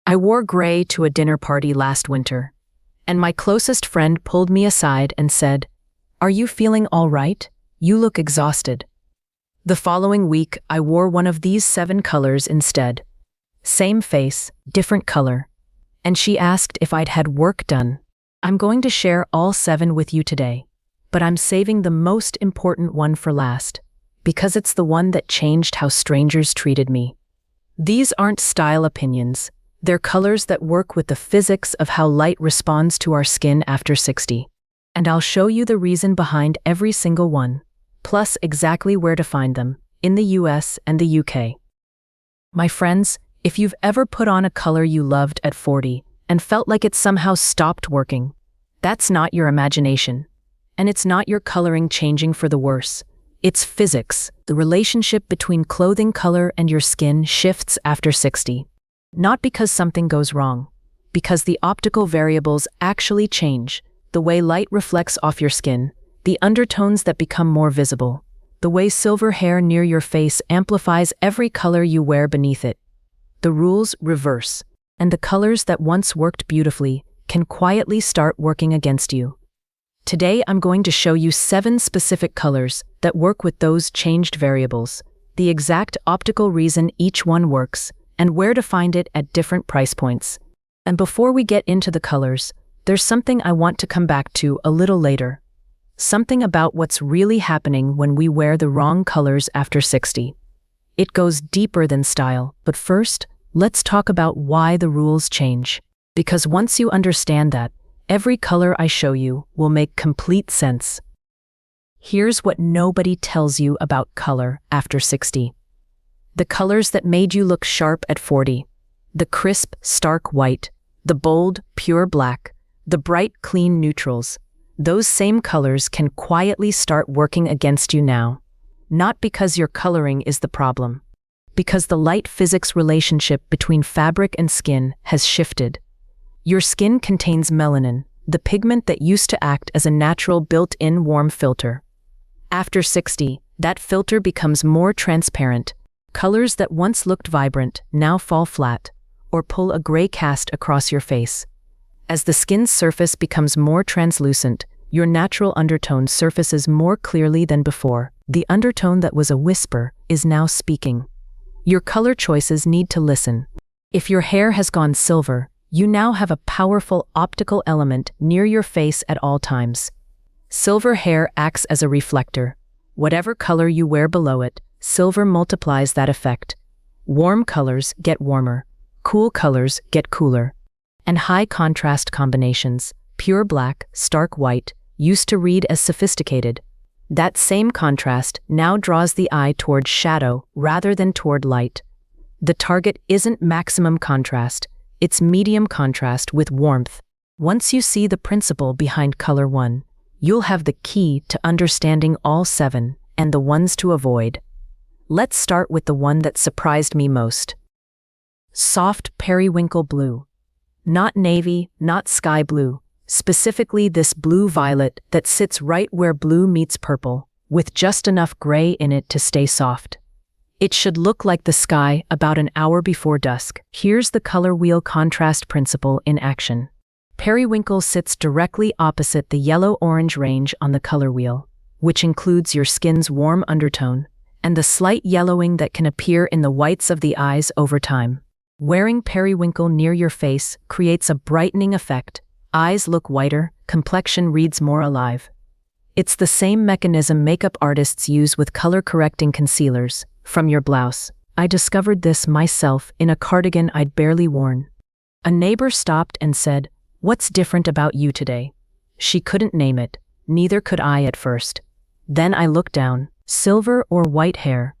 I wore gray to a dinner party last winter, and my closest friend pulled me aside and said, "Are you feeling all right? You look exhausted." The following week, I wore one of these 7 colors instead. Same face, different color. And she asked if I'd had work done. I'm going to share all 7 with you today, but I'm saving the most important one for last, because it's the one that changed how strangers treated me. These aren't style opinions. They're colors that work with the physics of how light responds to our skin after 60. And I'll show you the reason behind every single one, plus exactly where to find them, in the US and the UK. My friends, if you've ever put on a color you loved at 40 and felt like it somehow stopped working, that's not your imagination. And it's not your coloring changing for the worse. It's physics. The relationship between clothing color and your skin shifts after 60. Not because something goes wrong, because the optical variables actually change, the way light reflects off your skin, the undertones that become more visible, the way silver hair near your face amplifies every color you wear beneath it. The rules reverse, and the colors that once worked beautifully can quietly start working against you. Today I'm going to show you 7 specific colors that work with those changed variables, the exact optical reason each one works, and where to find it at different price points. And before we get into the colors, there's something I want to come back to a little later. Something about what's really happening when we wear the wrong colors after 60. It goes deeper than style, but first, let's talk about why the rules change. Because once you understand that, every color I show you will make complete sense. Here's what nobody tells you about color after 60. The colors that made you look sharp at 40. The crisp, stark white, the bold, pure black, the bright, clean neutrals. Those same colors can quietly start working against you now. Not because your coloring is the problem. Because the light physics relationship between fabric and skin has shifted. Your skin contains melanin, the pigment that used to act as a natural built-in warm filter. After 60, that filter becomes more transparent. Colors that once looked vibrant now fall flat, or pull a gray cast across your face. As the skin's surface becomes more translucent, your natural undertone surfaces more clearly than before. The undertone that was a whisper is now speaking. Your color choices need to listen. If your hair has gone silver, you now have a powerful optical element near your face at all times. Silver hair acts as a reflector. Whatever color you wear below it, silver multiplies that effect. Warm colors get warmer, cool colors get cooler. And high contrast combinations, pure black, stark white, used to read as sophisticated. That same contrast now draws the eye toward shadow rather than toward light. The target isn't maximum contrast, it's medium contrast with warmth. Once you see the principle behind color 1, you'll have the key to understanding all 7 and the ones to avoid. Let's start with the one that surprised me most. Soft periwinkle blue. Not navy, not sky blue. Specifically this blue-violet that sits right where blue meets purple, with just enough gray in it to stay soft. It should look like the sky about an hour before dusk. Here's the color wheel contrast principle in action. Periwinkle sits directly opposite the yellow-orange range on the color wheel, which includes your skin's warm undertone, and the slight yellowing that can appear in the whites of the eyes over time. Wearing periwinkle near your face creates a brightening effect. Eyes look whiter, complexion reads more alive. It's the same mechanism makeup artists use with color-correcting concealers. From your blouse. I discovered this myself in a cardigan I'd barely worn. A neighbor stopped and said, "What's different about you today?" She couldn't name it. Neither could I at first. Then I looked down. Silver or white hair.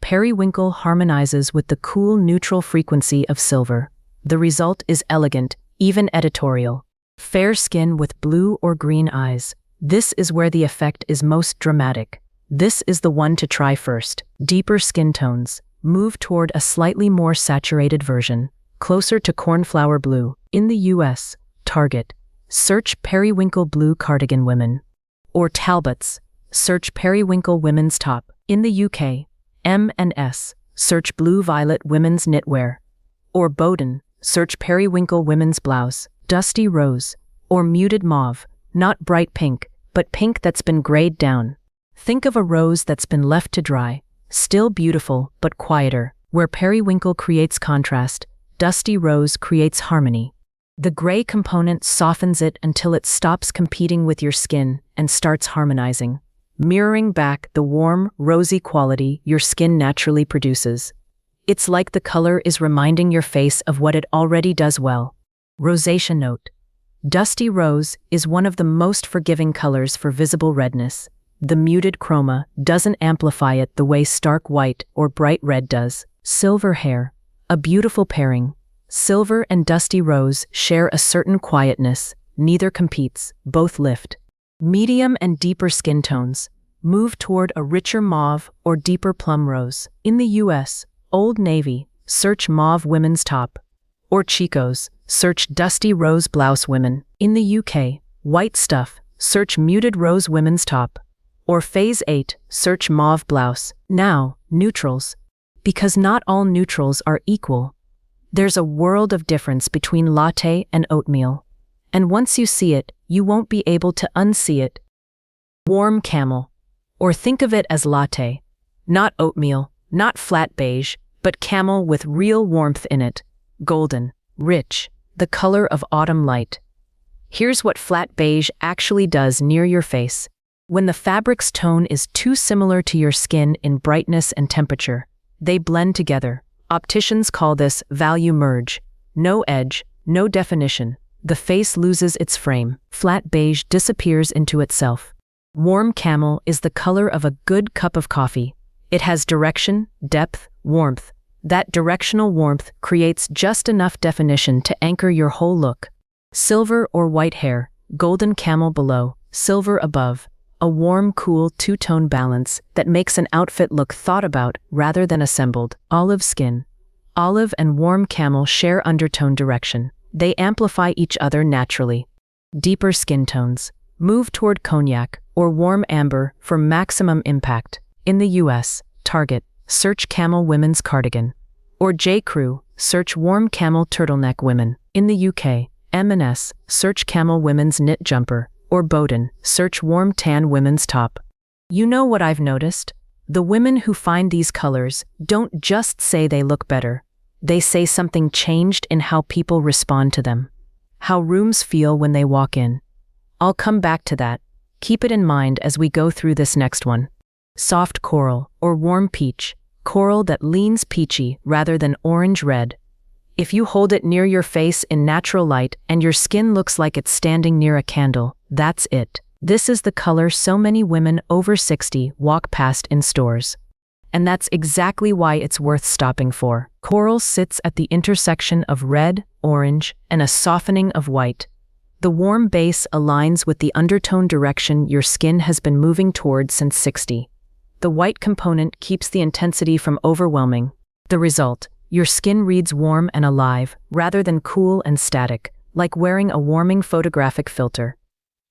Periwinkle harmonizes with the cool neutral frequency of silver. The result is elegant, even editorial. Fair skin with blue or green eyes. This is where the effect is most dramatic. This is the one to try first. Deeper skin tones. Move toward a slightly more saturated version, closer to cornflower blue. In the US, Target. Search Periwinkle Blue Cardigan Women. Or Talbot's. Search Periwinkle Women's Top. In the UK, M&S. Search Blue Violet Women's Knitwear. Or Bowden. search Periwinkle women's blouse, dusty rose, or muted mauve, not bright pink, but pink that's been grayed down. Think of a rose that's been left to dry, still beautiful but quieter. Where periwinkle creates contrast, dusty rose creates harmony. The gray component softens it until it stops competing with your skin and starts harmonizing, mirroring back the warm, rosy quality your skin naturally produces. It's like the color is reminding your face of what it already does well. Rosacea note. Dusty rose is one of the most forgiving colors for visible redness. The muted chroma doesn't amplify it the way stark white or bright red does. Silver hair. A beautiful pairing. Silver and dusty rose share a certain quietness, neither competes, both lift. Medium and deeper skin tones. Move toward a richer mauve or deeper plum rose. In the US, Old Navy, search mauve women's top. Or Chico's, search dusty rose blouse women. In the UK, White Stuff, search muted rose women's top. Or Phase 8, search mauve blouse. Now, neutrals. Because not all neutrals are equal. There's a world of difference between latte and oatmeal. And once you see it, you won't be able to unsee it. Warm camel. Or think of it as latte. Not oatmeal, not flat beige, but camel with real warmth in it. Golden, rich, the color of autumn light. Here's what flat beige actually does near your face. When the fabric's tone is too similar to your skin in brightness and temperature, they blend together. Opticians call this value merge. No edge, no definition. The face loses its frame. Flat beige disappears into itself. Warm camel is the color of a good cup of coffee. It has direction, depth, warmth. That directional warmth creates just enough definition to anchor your whole look. Silver or white hair, golden camel below, silver above. A warm, cool two-tone balance that makes an outfit look thought about rather than assembled. Olive skin. Olive and warm camel share undertone direction. They amplify each other naturally. Deeper skin tones. Move toward cognac or warm amber for maximum impact. In the US, Target, search camel women's cardigan. Or J. Crew, search warm camel turtleneck women. In the UK, M&S, search camel women's knit jumper. Or Bowden, search warm tan women's top. You know what I've noticed? The women who find these colors don't just say they look better. They say something changed in how people respond to them. How rooms feel when they walk in. I'll come back to that. Keep it in mind as we go through this next one. Soft coral, or warm peach. Coral that leans peachy rather than orange-red. If you hold it near your face in natural light and your skin looks like it's standing near a candle, that's it. This is the color so many women over 60 walk past in stores. And that's exactly why it's worth stopping for. Coral sits at the intersection of red, orange, and a softening of white. The warm base aligns with the undertone direction your skin has been moving toward since 60. The white component keeps the intensity from overwhelming. The result, your skin reads warm and alive, rather than cool and static, like wearing a warming photographic filter.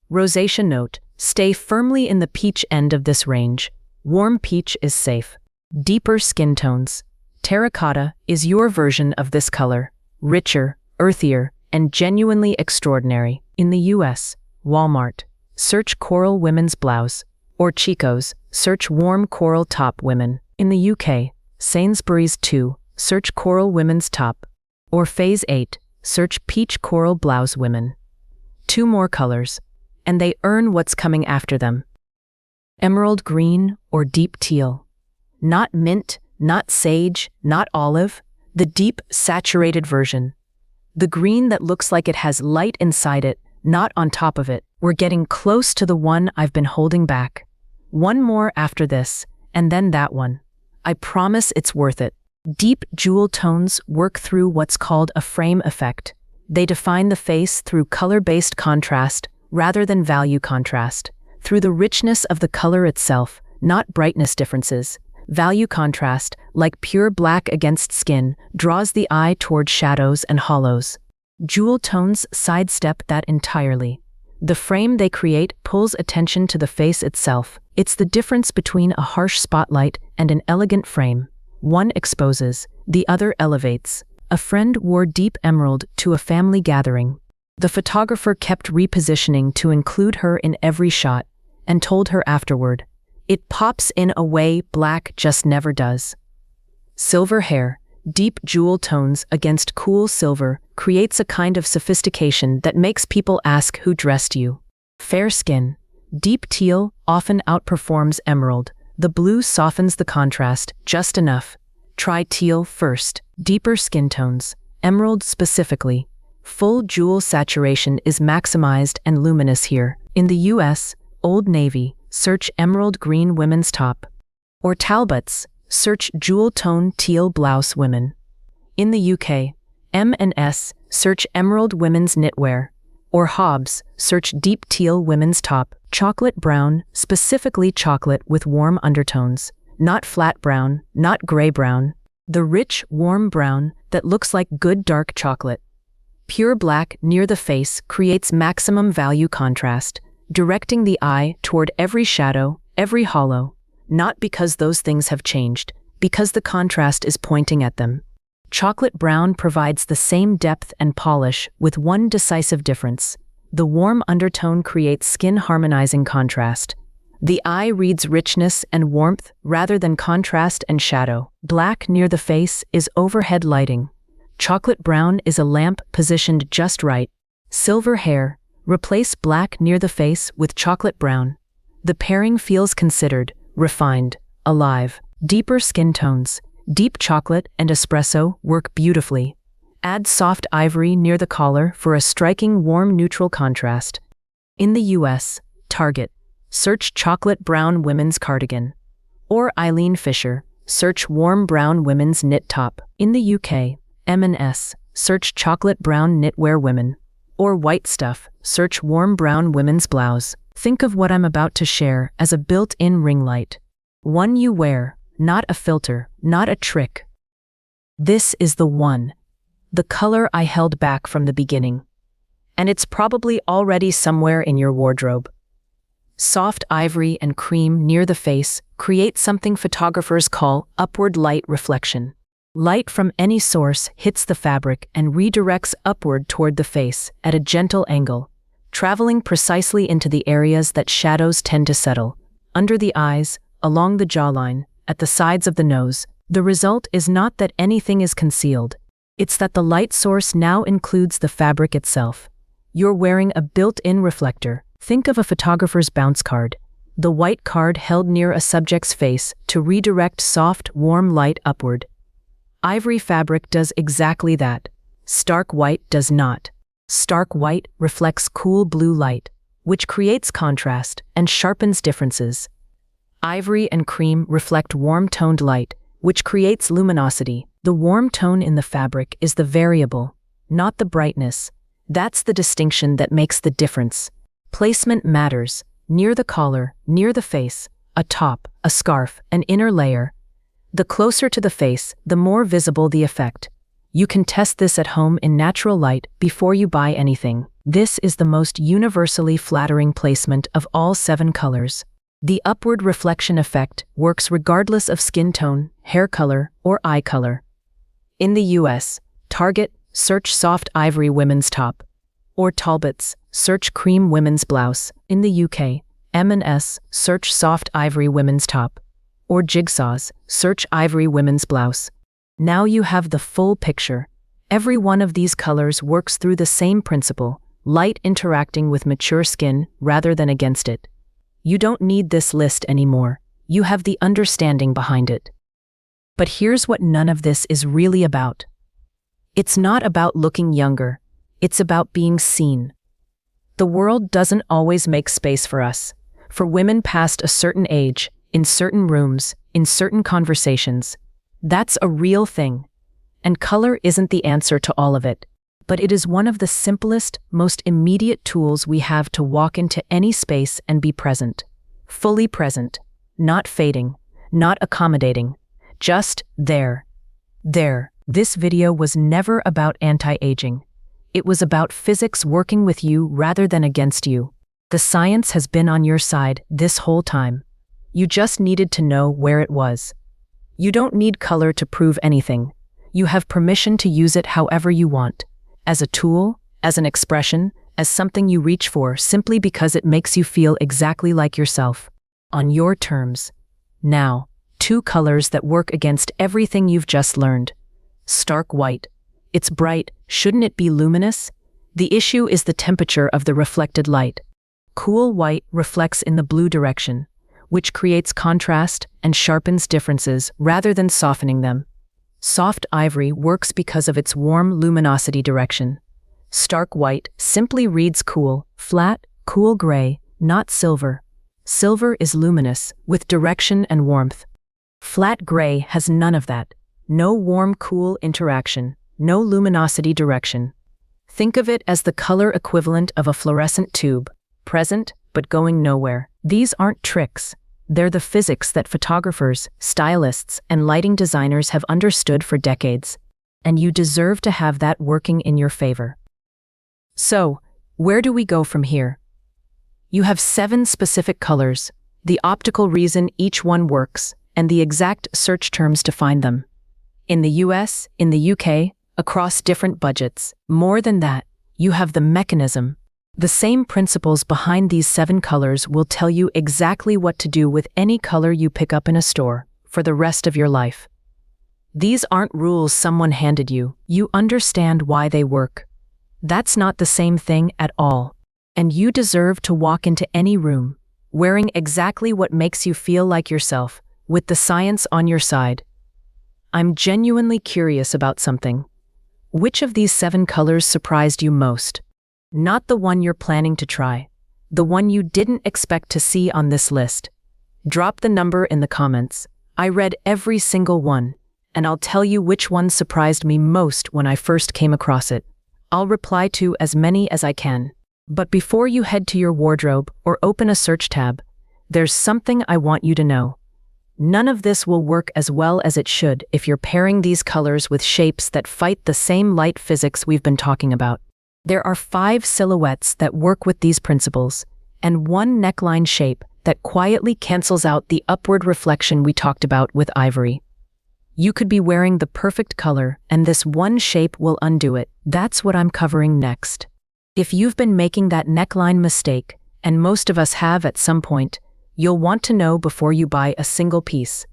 Rosacea note, stay firmly in the peach end of this range. Warm peach is safe. Deeper skin tones. Terracotta is your version of this color. Richer, earthier, and genuinely extraordinary. In the US, Walmart, search coral women's blouse. Or Chico's, search warm coral top women. In the UK, Sainsbury's 2, search coral women's top. Or Phase 8, search peach coral blouse women. 2 more colors, and they earn what's coming after them. Emerald green or deep teal. Not mint, not sage, not olive, the deep, saturated version. The green that looks like it has light inside it, not on top of it. We're getting close to the one I've been holding back. One more after this, and then that one. I promise it's worth it. Deep jewel tones work through what's called a frame effect. They define the face through color-based contrast rather than value contrast. Through the richness of the color itself, not brightness differences. Value contrast, like pure black against skin, draws the eye toward shadows and hollows. Jewel tones sidestep that entirely. The frame they create pulls attention to the face itself. It's the difference between a harsh spotlight and an elegant frame. One exposes, the other elevates. A friend wore deep emerald to a family gathering. The photographer kept repositioning to include her in every shot and told her afterward, "It pops in a way black just never does." Silver hair, deep jewel tones against cool silver, creates a kind of sophistication that makes people ask who dressed you. Fair skin, deep teal often outperforms emerald. The blue softens the contrast just enough. Try teal first. Deeper skin tones, emerald specifically. Full jewel saturation is maximized and luminous here. In the US, Old Navy, search emerald green women's top. Or Talbots, search jewel tone teal blouse women. In the UK, M&S, search emerald women's knitwear. Or Hobbs, search deep teal women's top. Chocolate brown, specifically chocolate with warm undertones. Not flat brown, not gray brown. The rich, warm brown that looks like good dark chocolate. Pure black near the face creates maximum value contrast, directing the eye toward every shadow, every hollow. Not because those things have changed, because the contrast is pointing at them. Chocolate brown provides the same depth and polish with one decisive difference. The warm undertone creates skin-harmonizing contrast. The eye reads richness and warmth rather than contrast and shadow. Black near the face is overhead lighting. Chocolate brown is a lamp positioned just right. Silver hair, replace black near the face with chocolate brown. The pairing feels considered, refined, alive. Deeper skin tones, deep chocolate and espresso work beautifully. Add soft ivory near the collar for a striking warm neutral contrast. In the US, Target, search chocolate brown women's cardigan. Or Eileen Fisher, search warm brown women's knit top. In the UK, M&S, search chocolate brown knitwear women. Or White Stuff, search warm brown women's blouse. Think of what I'm about to share as a built-in ring light. One you wear, not a filter, not a trick. This is the one. The color I held back from the beginning. And it's probably already somewhere in your wardrobe. Soft ivory and cream near the face create something photographers call upward light reflection. Light from any source hits the fabric and redirects upward toward the face at a gentle angle, traveling precisely into the areas that shadows tend to settle, under the eyes, along the jawline, at the sides of the nose. The result is not that anything is concealed. It's that the light source now includes the fabric itself. You're wearing a built-in reflector. Think of a photographer's bounce card, the white card held near a subject's face to redirect soft, warm light upward. Ivory fabric does exactly that. Stark white does not. Stark white reflects cool blue light, which creates contrast and sharpens differences. Ivory and cream reflect warm-toned light, which creates luminosity. The warm tone in the fabric is the variable, not the brightness. That's the distinction that makes the difference. Placement matters. Near the collar, near the face, a top, a scarf, an inner layer. The closer to the face, the more visible the effect. You can test this at home in natural light before you buy anything. This is the most universally flattering placement of all 7 colors. The upward reflection effect works regardless of skin tone, hair color, or eye color. In the US, Target, search soft ivory women's top. Or Talbots, search cream women's blouse. In the UK, M&S, search soft ivory women's top. Or Jigsaws, search ivory women's blouse. Now you have the full picture. Every one of these colors works through the same principle, light interacting with mature skin rather than against it. You don't need this list anymore. You have the understanding behind it. But here's what none of this is really about. It's not about looking younger. It's about being seen. The world doesn't always make space for us. For women past a certain age, in certain rooms, in certain conversations. That's a real thing. And color isn't the answer to all of it. But it is one of the simplest, most immediate tools we have to walk into any space and be present. Fully present. Not fading. Not accommodating. Just there. There. This video was never about anti-aging. It was about physics working with you rather than against you. The science has been on your side this whole time. You just needed to know where it was. You don't need color to prove anything. You have permission to use it however you want, as a tool, as an expression, as something you reach for simply because it makes you feel exactly like yourself, on your terms. Now, 2 colors that work against everything you've just learned. Stark white. It's bright, shouldn't it be luminous? The issue is the temperature of the reflected light. Cool white reflects in the blue direction, which creates contrast and sharpens differences rather than softening them. Soft ivory works because of its warm luminosity direction. Stark white simply reads cool, flat, cool gray, not silver. Silver is luminous, with direction and warmth. Flat gray has none of that. No warm, cool interaction, no luminosity direction. Think of it as the color equivalent of a fluorescent tube, present but going nowhere. These aren't tricks. They're the physics that photographers, stylists, and lighting designers have understood for decades. And you deserve to have that working in your favor. So, where do we go from here? You have 7 specific colors, the optical reason each one works, and the exact search terms to find them. In the US, in the UK, across different budgets. More than that, you have the mechanism. The same principles behind these 7 colors will tell you exactly what to do with any color you pick up in a store for the rest of your life. These aren't rules someone handed you. You understand why they work. That's not the same thing at all. And you deserve to walk into any room, wearing exactly what makes you feel like yourself, with the science on your side. I'm genuinely curious about something. Which of these 7 colors surprised you most? Not the one you're planning to try, the one you didn't expect to see on this list. Drop the number in the comments. I read every single one, and I'll tell you which one surprised me most when I first came across it. I'll reply to as many as I can. But before you head to your wardrobe or open a search tab, there's something I want you to know. None of this will work as well as it should if you're pairing these colors with shapes that fight the same light physics we've been talking about. There are 5 silhouettes that work with these principles, and 1 neckline shape that quietly cancels out the upward reflection we talked about with ivory. You could be wearing the perfect color, and this one shape will undo it. That's what I'm covering next. If you've been making that neckline mistake, and most of us have at some point, you'll want to know before you buy a single piece.